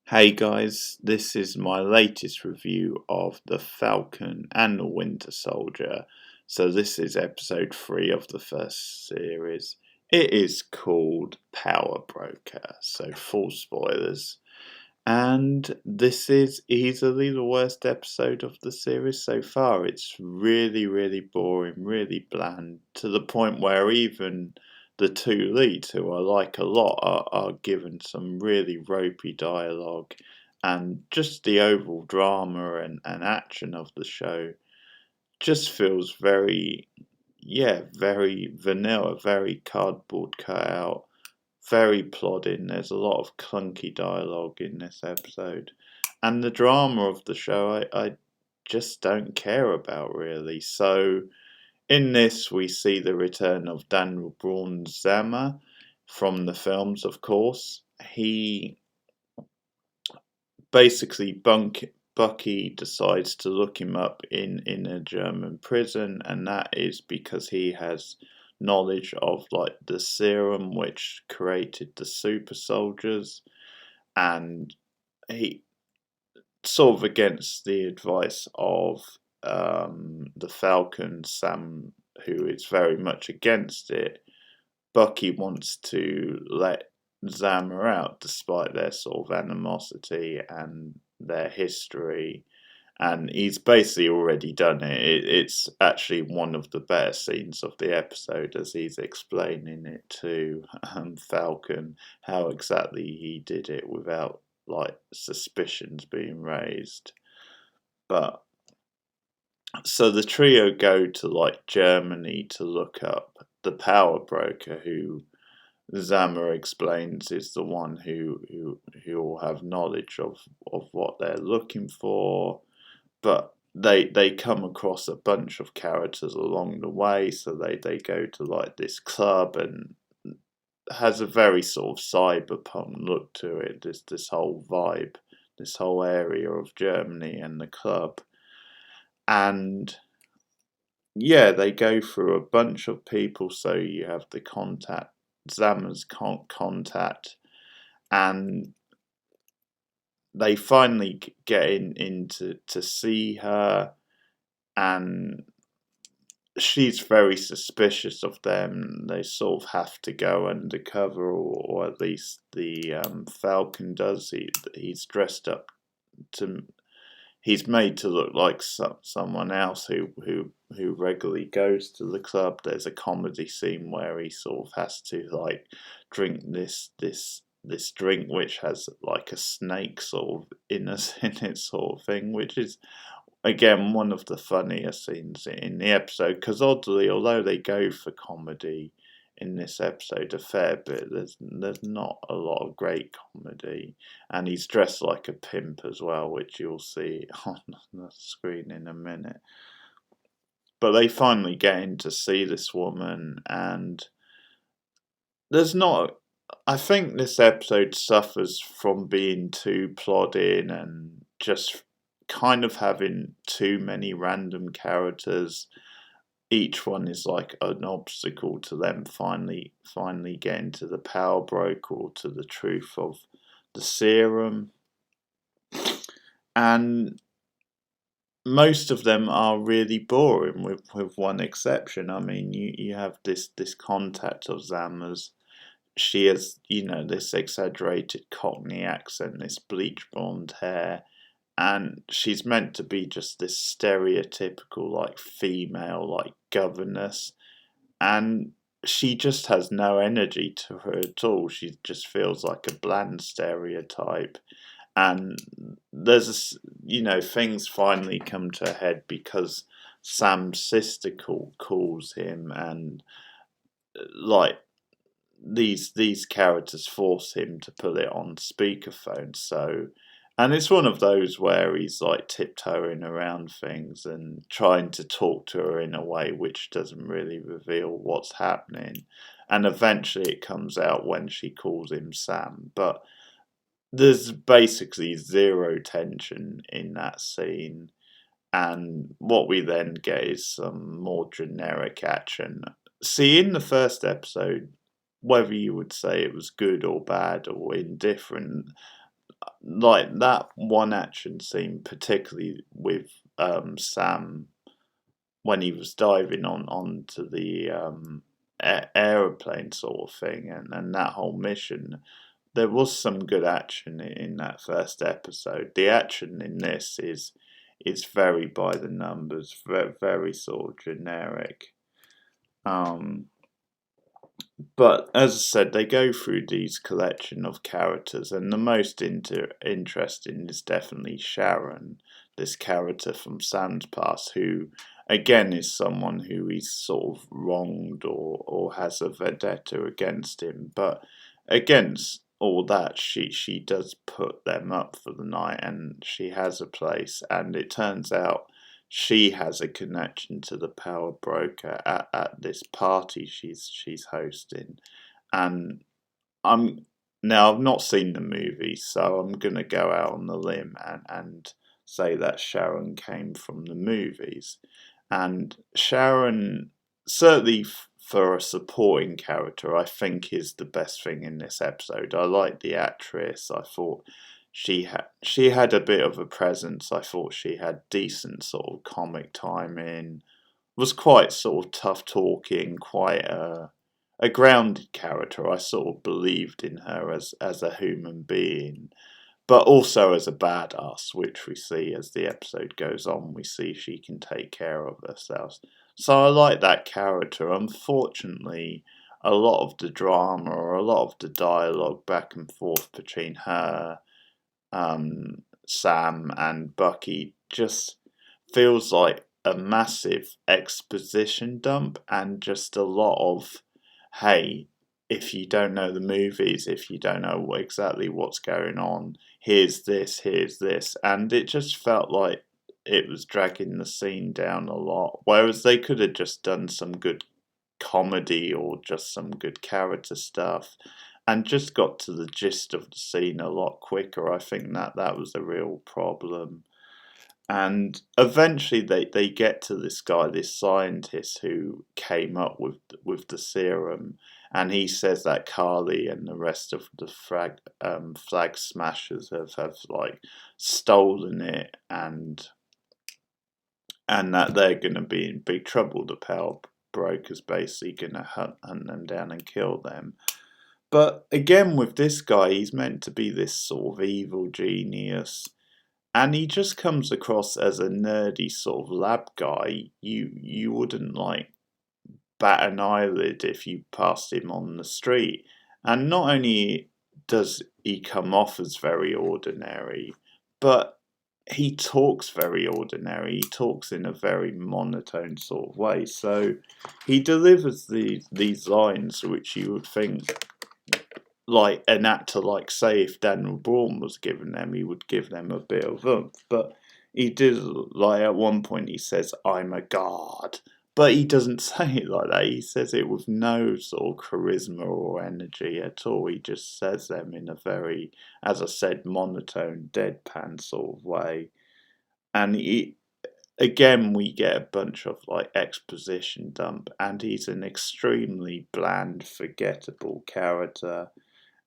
Hey guys, this is my latest review of The Falcon and the Winter Soldier. So, this is episode 3 of the first series. It is called Power Broker, so full spoilers. And this is easily the worst episode of the series so far. It's really, really boring, really bland, to the point where even the two leads, who I like a lot, are given some really ropey dialogue. And just the overall drama and action of the show just feels very, very vanilla, very cardboard cutout, very plodding. There's a lot of clunky dialogue in this episode. And the drama of the show, I just don't care about really. So, in this, we see the return of Daniel Braun's Zama from the films, of course. He basically, Bucky decides to look him up in a German prison, and that is because he has knowledge of like the serum which created the super soldiers, and he sort of against the advice of the Falcon Sam, who is very much against it. Bucky wants to let Zama out despite their sort of animosity and their history, and he's basically already done it. It's actually one of the better scenes of the episode as he's explaining it to Falcon how exactly he did it without like suspicions being raised. But so the trio go to like Germany to look up the power broker, who Zama explains is the one who will have knowledge of what they're looking for. But they come across a bunch of characters along the way, so they go to like this club, and has a very sort of cyberpunk look to it. This whole vibe, this whole area of Germany and the club. And yeah, they go through a bunch of people. So you have the contact, Zama's contact, and they finally get in to see her, and she's very suspicious of them. They sort of have to go undercover, or at least the Falcon does. He's dressed up to. He's made to look like someone else who regularly goes to the club. There's a comedy scene where he sort of has to like drink this drink which has like a snake sort of in it sort of thing, which is again one of the funnier scenes in the episode, because oddly, although they go for comedy in this episode a fair bit, there's not a lot of great comedy, and he's dressed like a pimp as well, which you'll see on the screen in a minute. But they finally get in to see this woman, and there's not. I think this episode suffers from being too plodding and just kind of having too many random characters. Each one is like an obstacle to them finally getting to the power broker or to the truth of the serum. And most of them are really boring, with one exception. I mean, you have this contact of Zama's. She has, this exaggerated Cockney accent, this bleach blonde hair, and she's meant to be just this stereotypical like female like governess, and she just has no energy to her at all. She just feels like a bland stereotype. And things finally come to a head because Sam's sister calls him, and like these characters force him to put it on speakerphone. So, and it's one of those where he's like tiptoeing around things and trying to talk to her in a way which doesn't really reveal what's happening. And eventually it comes out when she calls him Sam. But there's basically zero tension in that scene. And what we then get is some more generic action. See, in the first episode, whether you would say it was good or bad or indifferent, like that one action scene, particularly with Sam when he was diving onto the aeroplane sort of thing, and that whole mission. There was some good action in that first episode. The action in this is very by the numbers, very, very sort of generic. Um, but as I said, they go through these collection of characters, and the most interesting is definitely Sharon, this character from Sam's past, who again is someone who he's sort of wronged or has a vendetta against him. But against all that, she does put them up for the night, and she has a place, and it turns out she has a connection to the power broker at this party she's hosting. And I'm now I've not seen the movie, so I'm gonna go out on the limb and say that Sharon came from the movies. And Sharon, certainly for a supporting character, I think is the best thing in this episode. I like the actress. I thought she had a bit of a presence. I thought she had decent sort of comic timing. Was quite sort of tough talking, quite a grounded character. I sort of believed in her as a human being, but also as a badass, which we see as the episode goes on. We see she can take care of herself. So I like that character. Unfortunately, a lot of the drama or a lot of the dialogue back and forth between her, Sam, and Bucky just feels like a massive exposition dump and just a lot of, hey, if you don't know the movies, if you don't know exactly what's going on, here's this. And it just felt like it was dragging the scene down a lot. Whereas they could have just done some good comedy or just some good character stuff and just got to the gist of the scene a lot quicker. I think that was a real problem. And eventually they get to this guy, this scientist who came up with the serum, and he says that Carly and the rest of the flag smashers have like stolen it, and that they're going to be in big trouble. The power broker's basically going to hunt them down and kill them. But again, with this guy, he's meant to be this sort of evil genius, and he just comes across as a nerdy sort of lab guy. You wouldn't like bat an eyelid if you passed him on the street. And not only does he come off as very ordinary, but he talks very ordinary. He talks in a very monotone sort of way. So he delivers these lines which you would think, like an actor, like say if Daniel Braun was given them, he would give them a bit of oomph. But he did, like at one point he says, "I'm a god," but he doesn't say it like that. He says it with no sort of charisma or energy at all. He just says them in a very, as I said, monotone, deadpan sort of way. And again, we get a bunch of like exposition dump, and he's an extremely bland, forgettable character.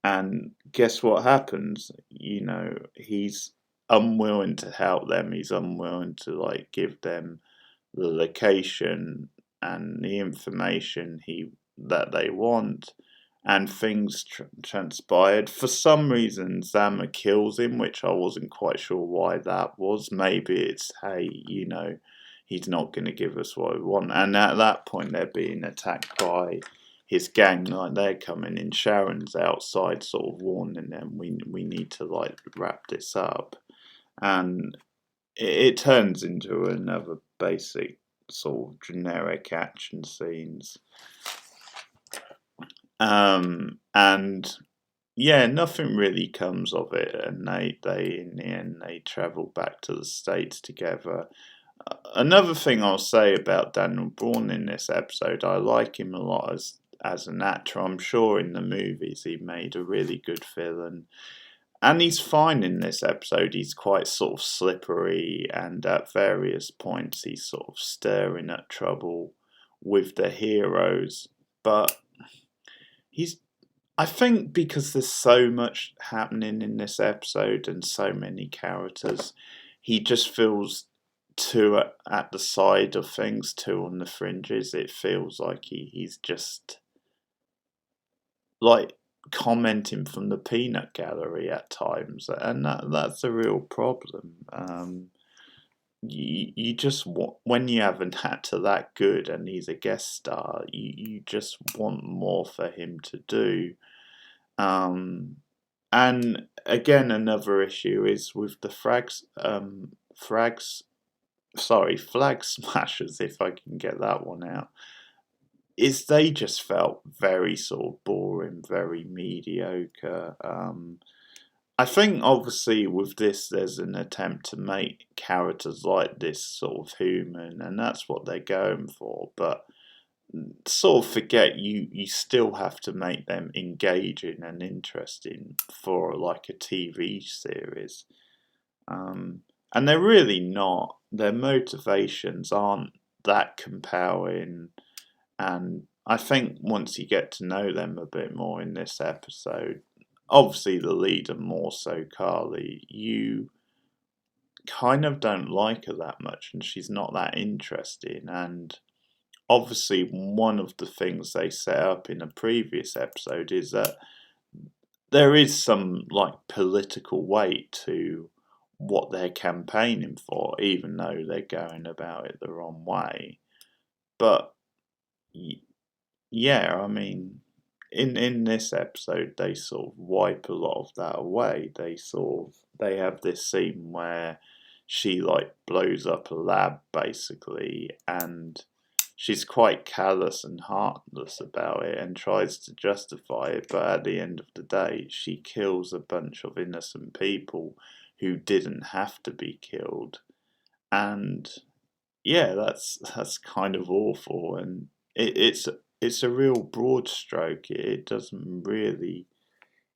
And guess what happens? He's unwilling to help them. He's unwilling to like give them the location and the information that they want. And things transpired. For some reason, Zama kills him, which I wasn't quite sure why that was. Maybe it's, hey, he's not going to give us what we want. And at that point, they're being attacked by his gang. Like they're coming in. Sharon's outside, sort of warning them, we need to like wrap this up. And it turns into another basic sort of generic action scenes. And yeah, nothing really comes of it, and they in the end they travel back to the States together. Another thing I'll say about Daniel Braun in this episode, I like him a lot as an actor. I'm sure in the movies he made a really good villain. And he's fine in this episode. He's quite sort of slippery, and at various points he's sort of stirring up trouble with the heroes. But he's I think because there's so much happening in this episode and so many characters, he just feels too at the side of things, too on the fringes. It feels like he's just like commenting from the peanut gallery at times, and that's a real problem. You just want, when you have an actor that good and he's a guest star, you just want more for him to do. And again, another issue is with the flag smashers, if I can get that one out, is they just felt very sort of boring, very mediocre. I think obviously with this, there's an attempt to make characters like this sort of human, and that's what they're going for. But sort of forget you still have to make them engaging and interesting for like a TV series. And they're really not. Their motivations aren't that compelling, and I think once you get to know them a bit more in this episode, obviously the leader more so, Carly, you kind of don't like her that much, and she's not that interesting. And obviously, one of the things they set up in a previous episode is that there is some like political weight to what they're campaigning for, even though they're going about it the wrong way. But yeah, I mean, in this episode, they sort of wipe a lot of that away. They have this scene where she like blows up a lab basically, and she's quite callous and heartless about it and tries to justify it, but at the end of the day, she kills a bunch of innocent people who didn't have to be killed. And yeah, that's kind of awful, and it's a real broad stroke. It doesn't really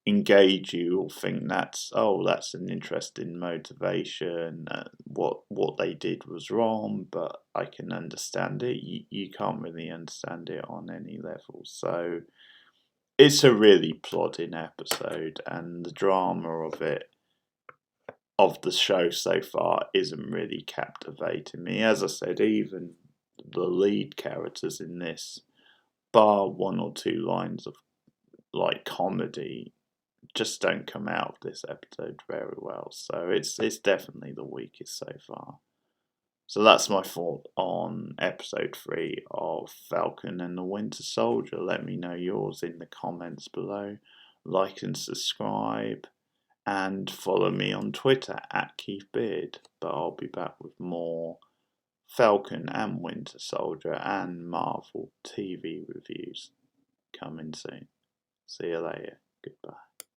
engage you or think that's an interesting motivation. What they did was wrong, but I can understand it. You can't really understand it on any level. So it's a really plodding episode, and the drama of the show so far isn't really captivating me. As I said, even the lead characters in this, bar one or two lines of like comedy, just don't come out of this episode very well. So it's definitely the weakest so far. So that's my thought on episode 3 of Falcon and the Winter Soldier. Let me know yours in the comments below. Like and subscribe, and follow me on Twitter at Keith Beard. But I'll be back with more Falcon and Winter Soldier and Marvel TV reviews coming soon. See you later. Goodbye.